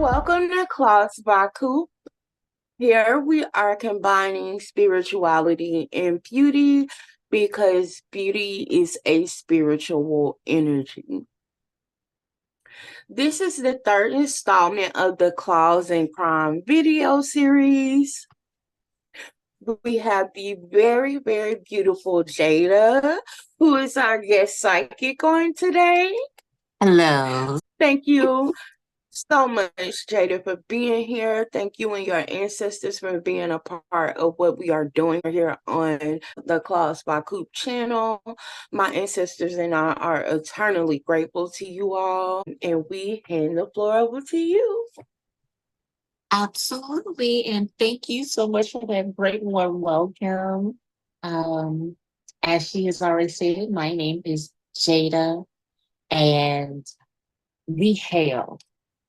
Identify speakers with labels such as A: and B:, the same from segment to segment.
A: Welcome to Class by Coop. Here we are combining spirituality and beauty because beauty is a spiritual energy. This is the third installment of the Claws and Crime video series. We have the very, very beautiful Jada, who is our guest psychic on today.
B: Hello.
A: Thank you so much, Jada, for being here. Thank you and your ancestors for being a part of what we are doing here on the Claws by Coop channel. My ancestors and I are eternally grateful to you all, and we hand the floor over to you.
B: Absolutely. And thank you so much for that great warm welcome. Um, as she has already stated, my name is Jada, and we hail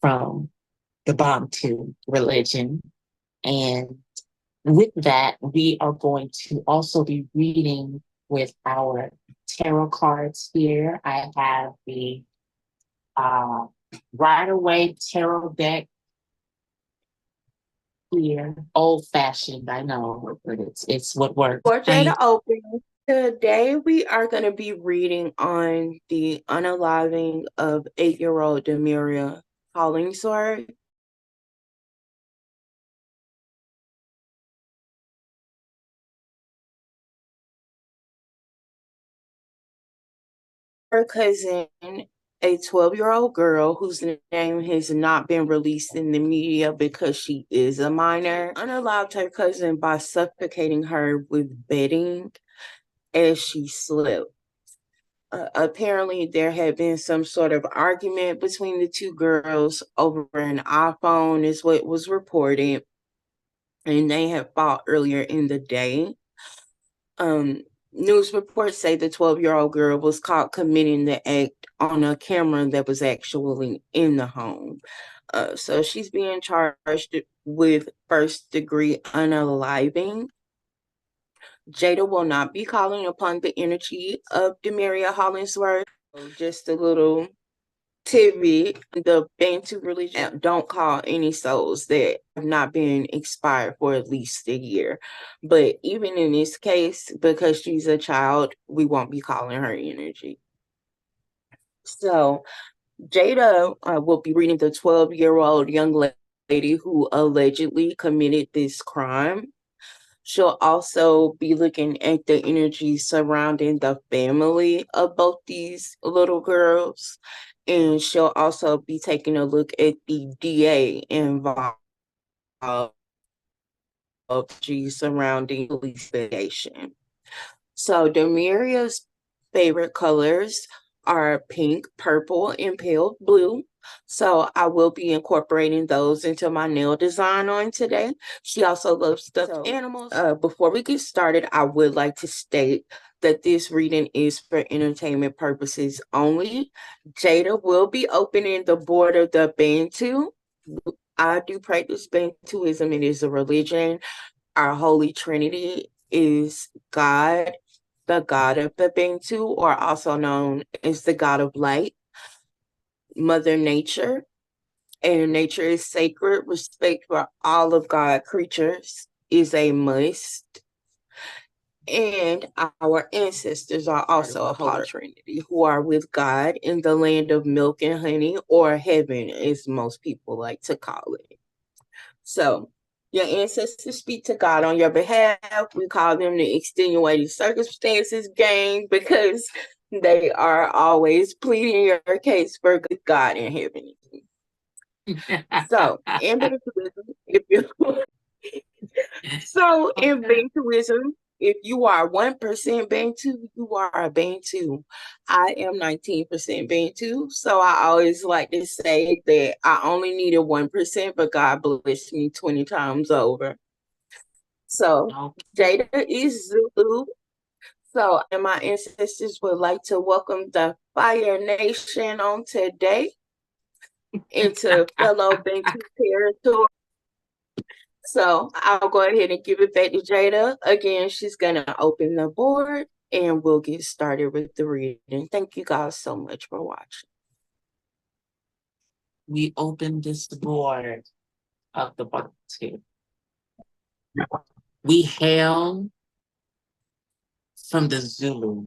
B: from the Bantu religion. And with that, we are going to also be reading with our tarot cards here. I have the uh, Rider Waite tarot deck here, old fashioned, I know, but it's what works.
A: For Jada open, today we are going to be reading on the unaliving of 8-year-old Demiria Hollingsworth. Her cousin, a 12-year-old girl whose name has not been released in the media because she is a minor, unalived her cousin by suffocating her with bedding as she slept. Apparently, there had been some sort of argument between the two girls over an iPhone, is what was reported, and they had fought earlier in the day. Um, News reports say the 12-year-old girl was caught committing the act on a camera that was actually in the home. So she's being charged with first-degree unaliving. Jada will not be calling upon the energy of Demaria Hollingsworth. Just a little tidbit, the Bantu religion don't call any souls that have not been expired for at least a year. But even in this case, because she's a child, we won't be calling her energy. So Jada will be reading the 12-year-old young lady who allegedly committed this crime. She'll also be looking at the energy surrounding the family of both these little girls. And she'll also be taking a look at the DA involved surrounding police investigation. So Demiria's favorite colors are pink, purple, and pale blue. So I will be incorporating those into my nail design on today. She also loves stuffed animals. Before we get started, I would like to state that this reading is for entertainment purposes only. Jada will be opening the board of the Bantu. I do practice Bantuism. It is a religion. Our Holy Trinity is God, the God of the Bantu, or also known as the God of light, Mother Nature. And nature is sacred. Respect for all of God creatures is a must. And our ancestors are also a Holy Trinity, who are with God in the land of milk and honey, or heaven, as most people like to call it. So your ancestors speak to God on your behalf. We call them the extenuating circumstances gang because they are always pleading your case for God in heaven. So in Bantuism, if you in Bantuism, if you are 1% Bantu, you are a Bantu. I am 19% Bantu, so I always like to say that I only needed 1%, but God blessed me 20 times over. So Jada is Zulu. So, and my ancestors would like to welcome the Fire Nation on today into fellow Bantu territory. So I'll go ahead and give it back to Jada. Again, she's going to open the board and we'll get started with the reading. Thank you guys so much for watching.
B: we opened this board of the Bantu. We hail from the Zulu.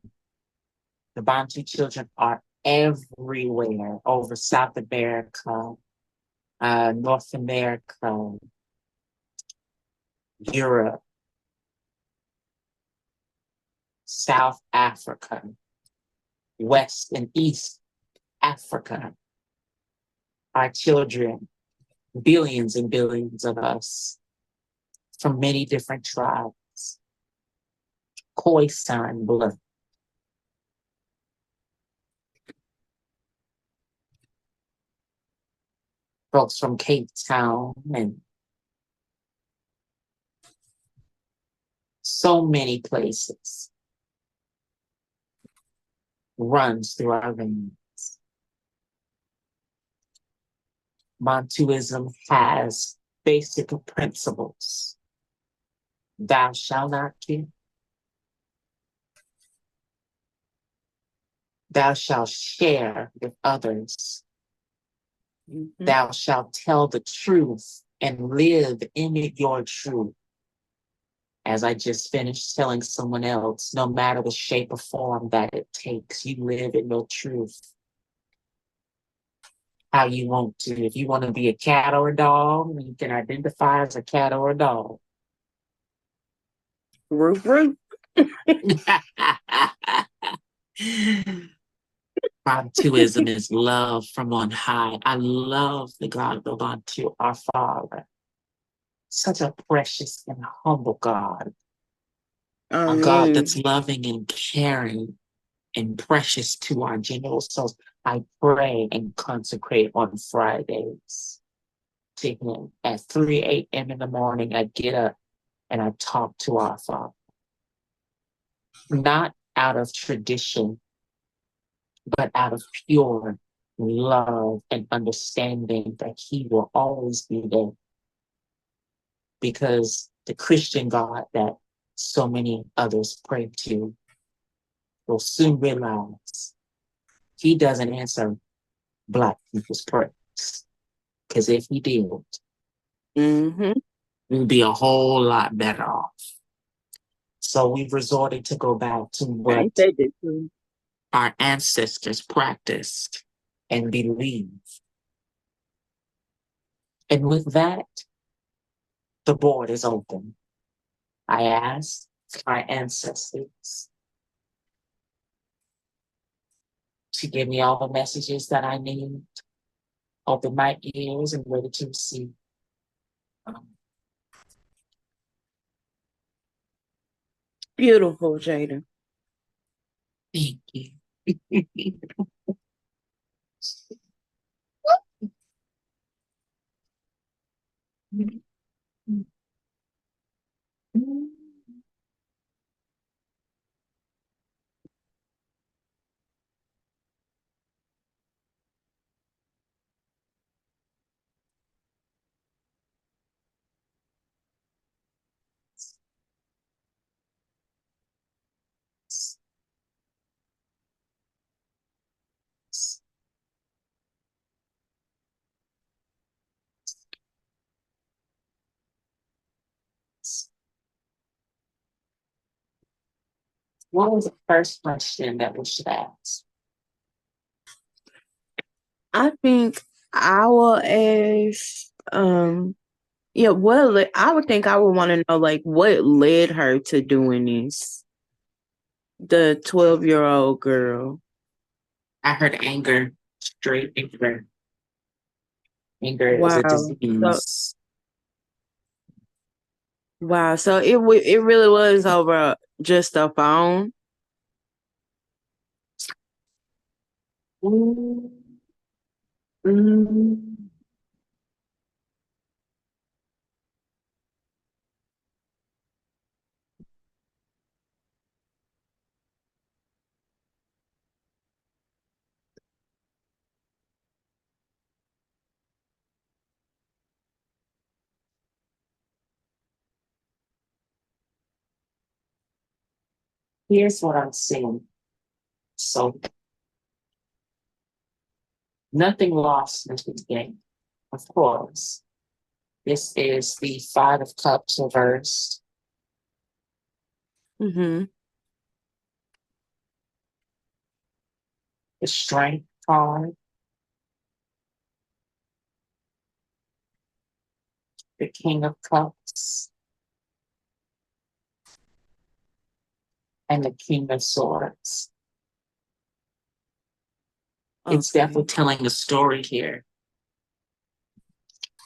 B: The Bantu children are everywhere over South America, North America, Europe, South Africa, West and East Africa. Our children, billions and billions of us from many different tribes, Khoisan blood, folks from Cape Town, and so many places runs through our veins. Bantuism has basic principles. Thou shalt not kill. Thou shalt share with others.
A: Mhm.
B: Thou shalt tell the truth and live in your truth. As I just finished telling someone else, no matter the shape or form that it takes, you live in your truth how you want to. If you want to be a cat or a dog, you can identify as a cat or a dog.
A: Roof, roof.
B: Bantuism is love from on high. I love the God of Bantu, our Father. Such a precious and humble God. A God that's
A: Amen.
B: loving and caring and precious to our general souls. I pray and consecrate on Fridays to Him. At 3 a.m. in the morning, I get up and I talk to our Father. Not out of tradition, but out of pure love and understanding that He will always be there. Because the Christian God that so many others pray to will soon realize He doesn't answer Black people's prayers. Because if He did,
A: Mm-hmm.
B: we'd be a whole lot better off. So we've resorted to go back to what
A: Ain't that the truth?
B: our ancestors practiced and believed. And with that, the board is open. I ask my ancestors to give me all the messages that I need, open my ears and ready to receive. Um,
A: Beautiful, Jada.
B: Thank you. What was the first question that we should ask?
A: I think I will ask, yeah, I would think I would want to know, like, what led her to doing this? The 12-year-old girl.
B: I heard anger, straight anger. Anger is a
A: Wow. So,
B: disease.
A: wow. So it really was over just a phone.
B: Mm, mm. Here's what I'm seeing. So Nothing lost, nothing gained. Of course, this is the Five of Cups reversed,
A: Mm-hmm.
B: the Strength card, the King of Cups, and the King of Swords. It's definitely
A: Okay.
B: telling a story here.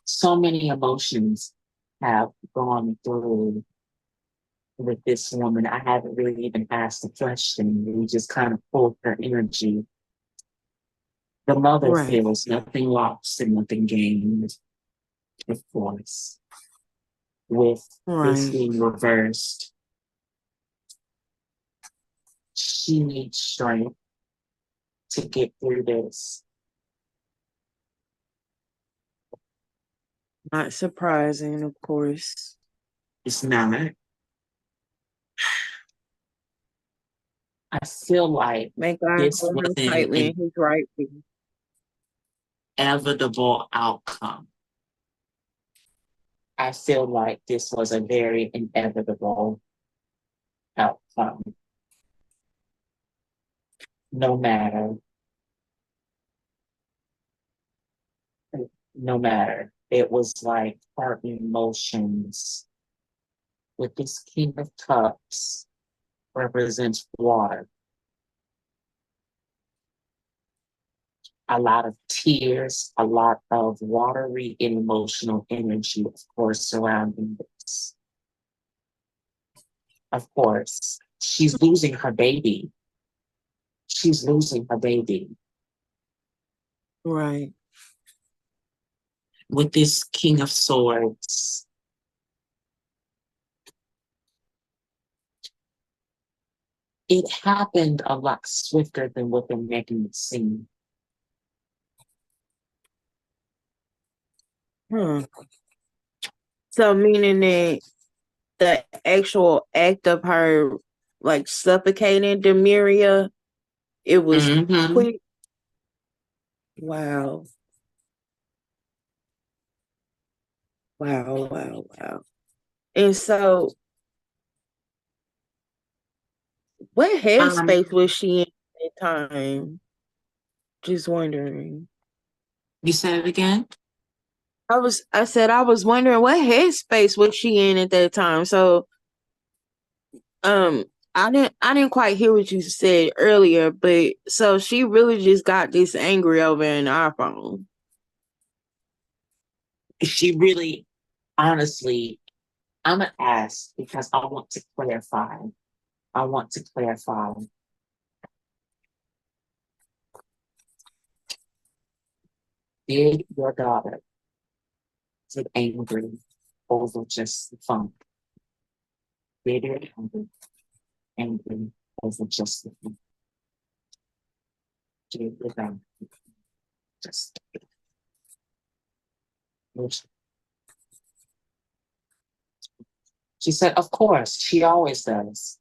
B: So many emotions have gone through with this woman. I haven't really even asked the question. We just kind of pulled her energy. The mother
A: Right.
B: feels nothing lost and nothing gained, of course. With this
A: Right.
B: being reversed, she needs strength to get through this.
A: Not surprising, of course.
B: It's not. I feel like
A: May God
B: this
A: hold
B: was
A: him
B: an
A: tightly in his right feet.
B: inevitable outcome. I feel like this was a very inevitable outcome. No matter, no matter. It was like her emotions with this King of Cups represents water. A lot of tears, a lot of watery emotional energy, of course, surrounding this. Of course, she's losing her baby. She's losing her baby.
A: Right.
B: With this King of Swords, it happened a lot swifter than what they're making it seem.
A: Hmm. So meaning that the actual act of her like suffocating Demiria, it was
B: Mm-hmm.
A: quick. Wow. Wow. Wow. Wow. And so what
B: Um,
A: headspace was she in at that time? Just wondering.
B: you said it again?
A: I said I was wondering what headspace was she in at that time. So um I didn't quite hear what you said earlier, but so she really just got this angry over an iPhone.
B: She really, honestly, I'm gonna ask because I want to clarify. I want to clarify. Did your daughter get angry over just the phone? Did your daughter angry over just the phone? Did your daughter just she said, of course, she always does.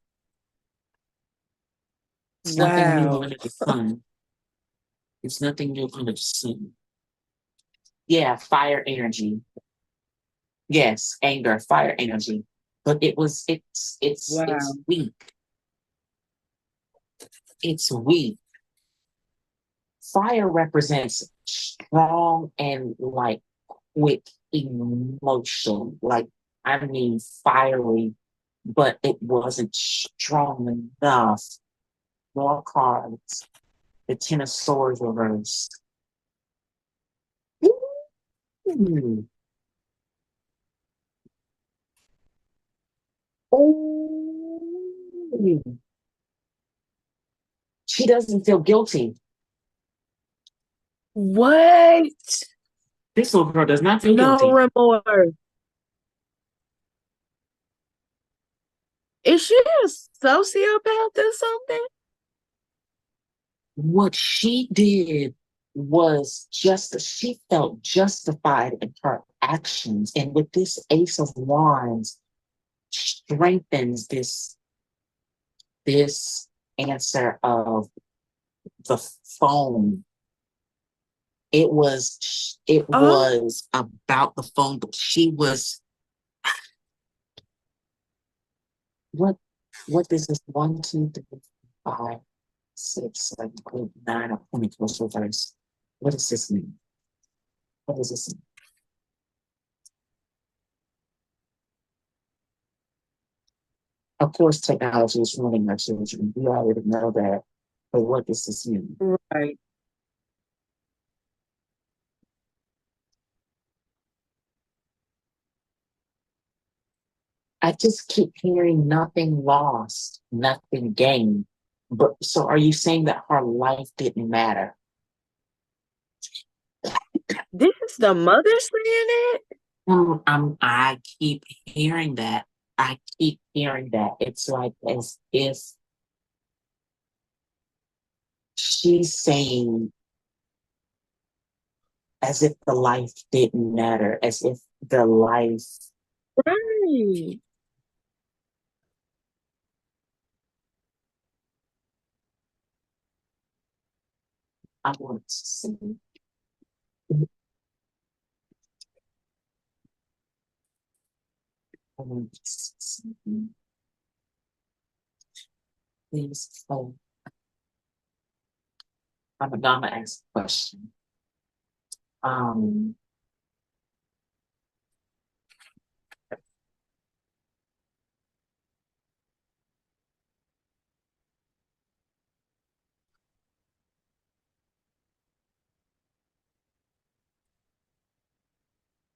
B: It's nothing new
A: Wow.
B: under the sun. It's nothing new under the sun. Yeah, fire energy. Yes, anger, fire energy. But it's
A: Wow.
B: weak. It's weak. Fire represents strong and like quick emotion. Like I mean fiery, but it wasn't strong enough. More cards. The Ten of Swords reversed. Ooh. Ooh. She doesn't feel guilty.
A: What?
B: This little girl does not feel
A: No
B: guilty.
A: remorse. Is she a sociopath or something?
B: What she did was just, she felt justified in her actions. And with this Ace of Wands, strengthens this answer of the phone. it
A: Oh,
B: was about the phone book. She was what what is this? 1, 2, 3, 4, 5, 6, 7, 8, 9, or 20 close reverse. What does this mean? What does this mean? Of course, technology is ruining our children. We already know that. But what does this mean?
A: right.
B: I just keep hearing nothing lost, nothing gained. But so are you saying that her life didn't matter?
A: This is the mother saying it?
B: I keep hearing that. I keep hearing that. It's like as if she's saying, as if the life didn't matter, as if the life,
A: Right.
B: I want to say, I want to say, please, oh, I'm gonna ask a question. Um,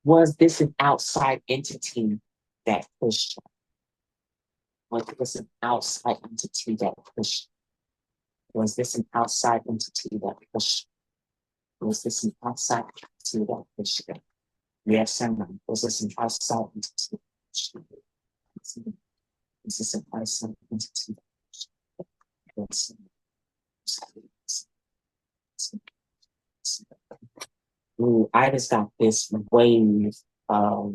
B: was this an outside entity that pushed her? Was this an outside entity that pushed her? Was this an outside entity that pushed her? Was this an outside entity that pushed her? Yes and no. Was this an outside entity that pushed her? Is this an outside entity that pushed her? Yes. Ooh, I just got this wave of,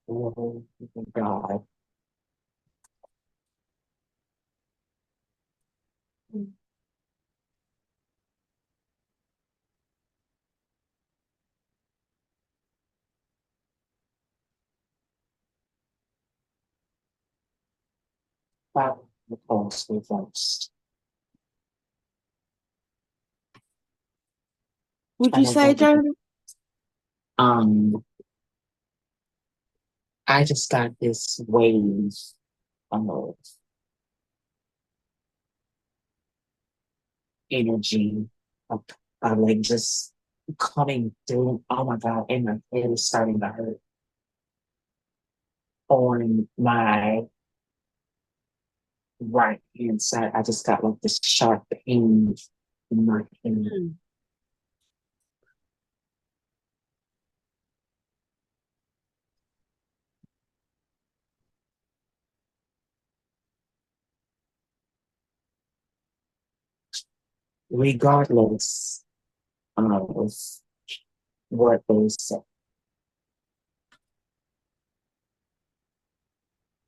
B: oh my God. Wow, the pulse reversed.
A: Would
B: I
A: you
B: don't
A: say,
B: know.
A: Jada?
B: Um, I just got this wave of energy, of, like just coming through. Oh my God, and my head is starting to hurt on my right hand side. I just got like this sharp pain in my hand.
A: Hmm.
B: Regardless of what they say,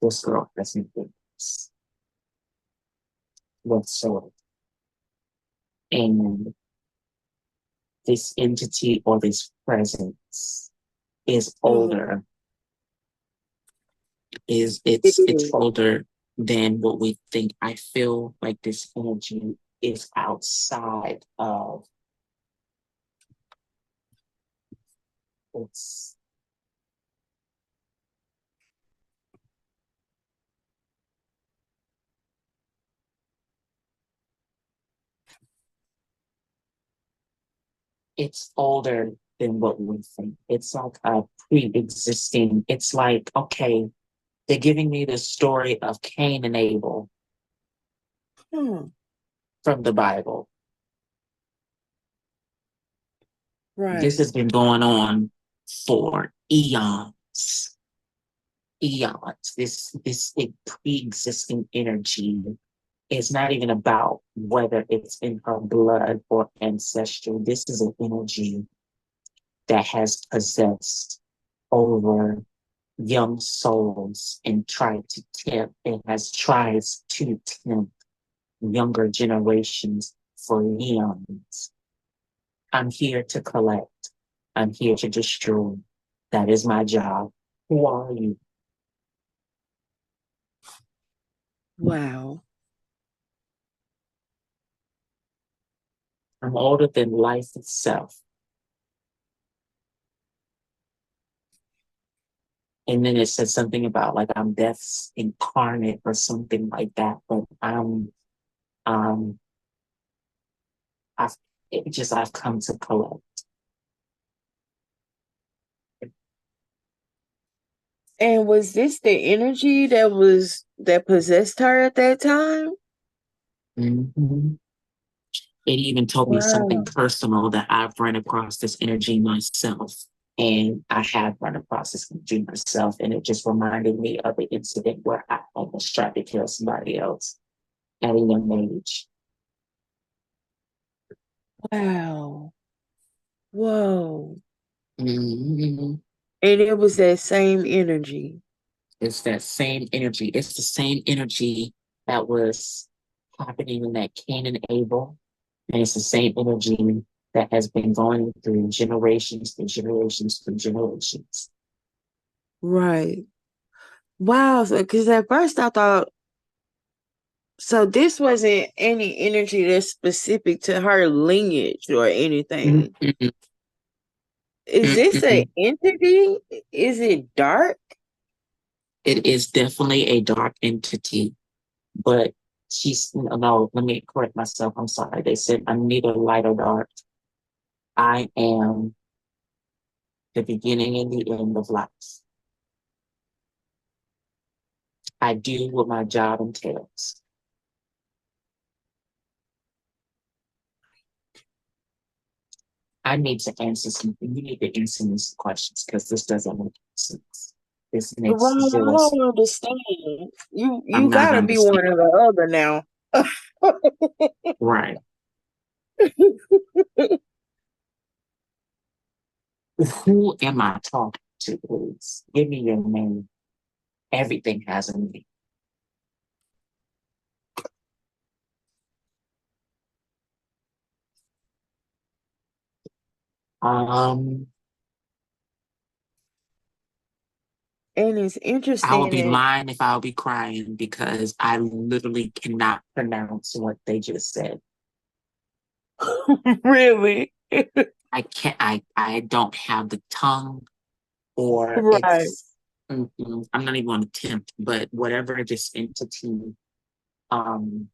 B: this girl doesn't do this whatsoever. And this entity or this presence is
A: Hmm.
B: older, is
A: It
B: it's
A: is.
B: older than what we think. I feel like this energy is outside of, it's it's older than what we think. It's like a pre-existing, it's like, okay, they're giving me the story of Cain and Abel
A: Hmm.
B: from the Bible. This
A: Right.
B: has been going on for eons, eons. This pre-existing energy is not even about whether it's in her blood or ancestry. This is an energy that has possessed over young souls and tried to tempt and has tried to tempt younger generations for eons. I'm here to collect. I'm here to destroy. That is my job. Who are you?
A: Wow.
B: I'm older than life itself. And then it says something about like I'm death's incarnate or something like that. But um I've I've come to collect.
A: And was this the energy that possessed her at that time?
B: Mhm. It even told me something
A: Wow.
B: personal that I've run across this energy myself. And I have run across this energy myself. And it just reminded me of an incident where I almost tried to kill somebody else at a young age.
A: Wow. Whoa.
B: Mhm.
A: And it was that same energy.
B: It's that same energy. It's the same energy that was happening in that Cain and Abel. And it's the same energy that has been going through generations and generations and generations.
A: Right. Wow. So, because at first I thought, so this wasn't any energy that's specific to her lineage or anything.
B: Mm-mm,
A: Is this a
B: mm-mm.
A: entity? Is it dark?
B: It is definitely a dark entity, but she's no, let me correct myself. I'm sorry. They said I'm neither light or dark. I am the beginning and the end of life. I do what my job entails. I need to answer something. You need to answer these questions because this doesn't make sense. This makes
A: Right, I
B: zero
A: don't
B: sense.
A: understand. You
B: I'm not
A: gotta be
B: understanding.
A: one or the other now.
B: Right. Who am I talking to, please? Give me your name. Everything has a name. Um,
A: And it's
B: I will
A: interesting
B: be
A: that
B: lying if I'll be crying because I literally cannot pronounce what they just said.
A: really,
B: I can't. I don't have the tongue, or
A: right,
B: it's. I'm not even going to attempt, but whatever this entity. Um,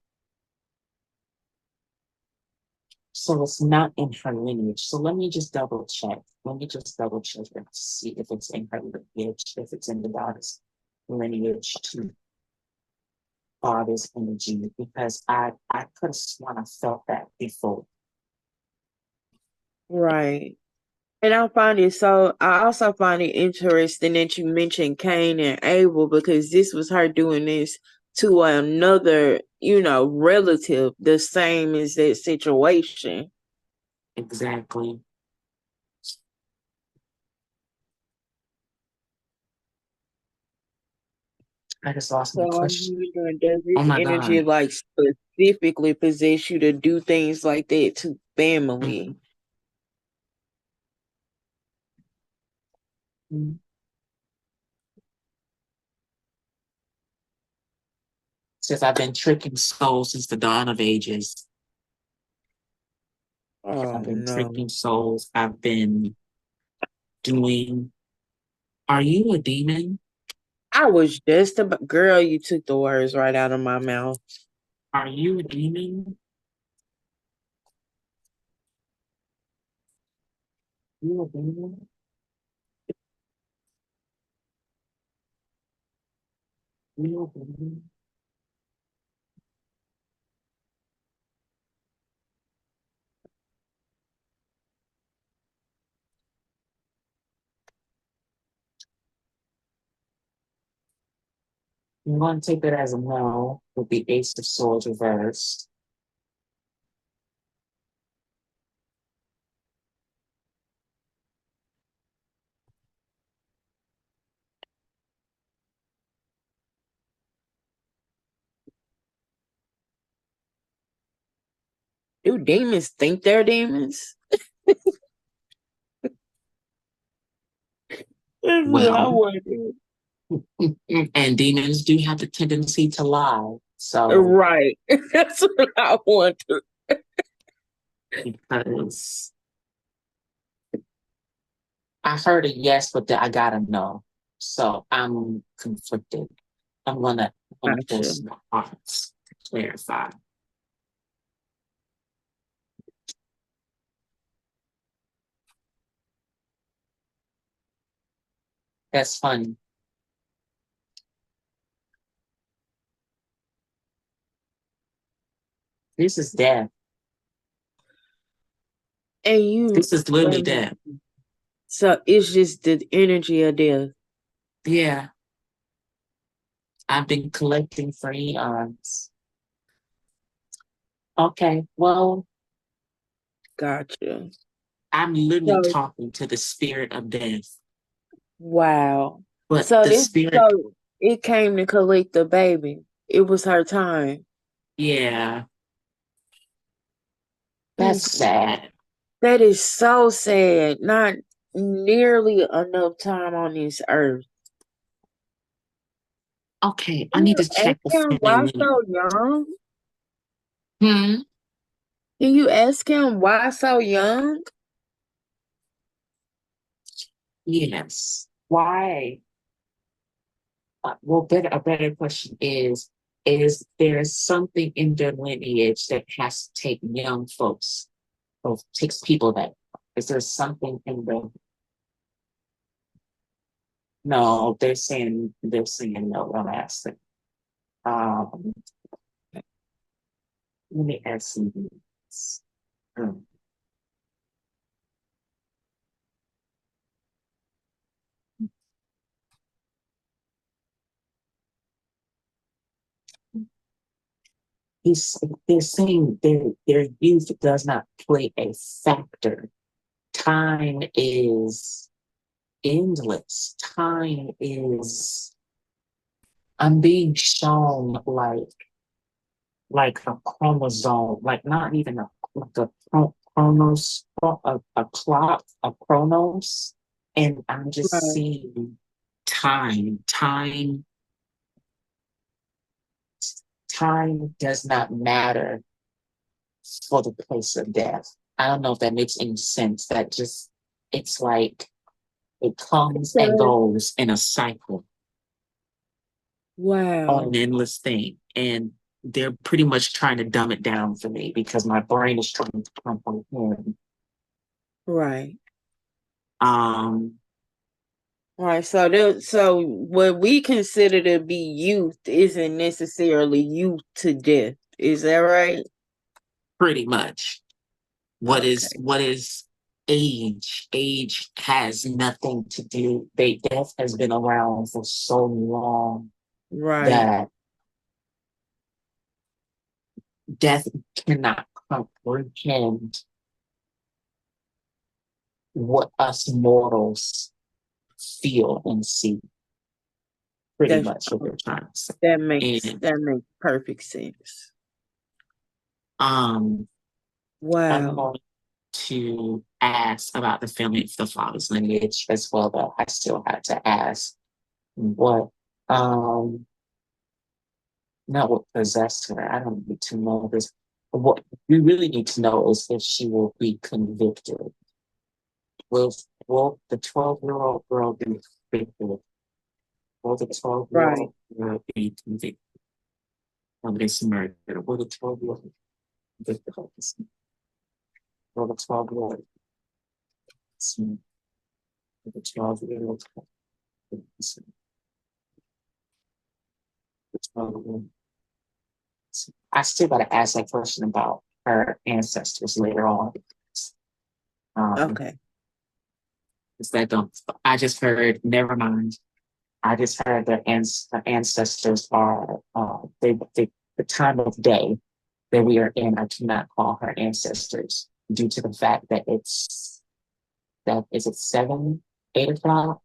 B: so it's not in her lineage. So let me just double check. Let me just double check and see if it's in her lineage, if it's in the goddess lineage to father's energy, because I could have sworn I felt that before.
A: right. And I also find it interesting that you mentioned Cain and Abel because this was her doing this to another, relative, the same as that situation.
B: Exactly. I just lost
A: So
B: my
A: I'm
B: question.
A: wondering, does
B: Oh
A: this
B: my
A: energy
B: God.
A: like specifically possess you to do things like that to family?
B: Mhm. Since I've been tricking souls since the dawn of ages. I've
A: Oh
B: been
A: no.
B: tricking souls. I've been doing. Are you a demon?
A: I was just about, girl, you took the words right out of my mouth.
B: Are you a demon? You a demon? You a demon? You want to take that as a no with the Ace of Swords reversed.
A: Do demons think they're demons? That's what I
B: Well,
A: wanted.
B: and demons do have the tendency to lie. So,
A: Right. That's what I wanted.
B: because I heard a yes, but I gotta know. So I'm conflicted. I'm gonna
A: Gotcha.
B: force my heart to clarify. That's funny. This is death.
A: And you,
B: This is
A: wait
B: literally
A: a minute.
B: death.
A: So it's just the energy of death.
B: Yeah, I've been collecting for eons. Okay, well,
A: Gotcha.
B: I'm literally
A: So
B: talking to the spirit of death,
A: wow.
B: but
A: So
B: the
A: this
B: spirit,
A: so it came to collect the baby. It was her time.
B: yeah, that's
A: Okay.
B: sad.
A: That is so sad. Not nearly enough time on this earth.
B: Okay, I
A: Can
B: need
A: you
B: to
A: ask
B: check the
A: him
B: family
A: why
B: lineage.
A: so young?
B: Hmm.
A: Can you ask him why so young?
B: Yes. Why? Well, a better question is there something in their lineage that has to take young folks, or takes people that, is there something in the, no, they're saying no, don't ask them. Um, let me ask you this. Um, he's, they're saying their youth does not play a factor. Time is endless. Time is, I'm being shown like a chromosome, like not even like a chronos, a clock, a chronos, and I'm just
A: Right.
B: seeing time. Time does not matter for the place of death. I don't know if that makes any sense. That just, it's like it comes and
A: Okay.
B: goes in a cycle on an
A: Wow.
B: endless thing. And they're pretty much trying to dumb it down for me because my brain is trying to comprehend.
A: Right.
B: Um,
A: Right. So what we consider to be youth isn't necessarily youth to death. Is that right?
B: Pretty much.
A: Okay.
B: What is age? Age has nothing to do. Death has been around for so long
A: Right.
B: that death cannot comprehend what us mortals feel and see. Pretty
A: That's
B: much what they're trying to say. And
A: that makes perfect sense.
B: um, I'm
A: Wow.
B: going to ask about the family of the father's lineage as well, but I still had to ask what um not what possessed her. I don't need to know this. What we really need to know is if she will be convicted. Will the 12-year-old girl be convicted? Will the 12 year
A: Right.
B: old girl be convicted of this murder? Will the 12-year-old be convicted of this? Will the 12-year-old, will the 12-year-old, the 12-year-old, I still got to ask that question about her ancestors later on. Um,
A: Okay.
B: is that don't, I just heard, never mind. I just heard that her ancestors are, the time of day that we are in, I cannot call her ancestors due to the fact that it's, that is it 7, 8 o'clock?